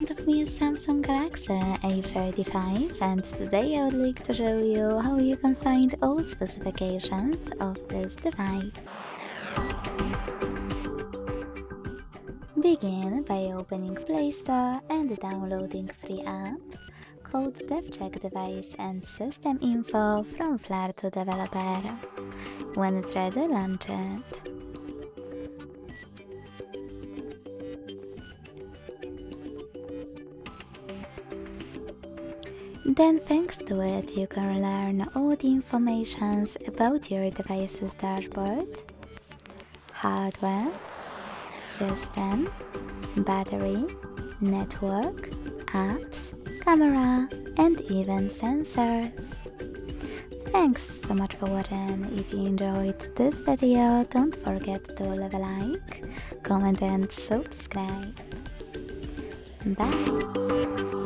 Of me is Samsung Galaxy A35, and today I would like to show you how you can find all specifications of this device. Begin by opening Play Store and downloading free app called DevCheck device and system info from Flare to developer. When it's ready, launch it. Then thanks to it, you can learn all the information about your device's dashboard, hardware, system, battery, network, apps, camera, and even sensors. Thanks so much for watching. If you enjoyed this video, don't forget to leave a like, comment and subscribe. Bye!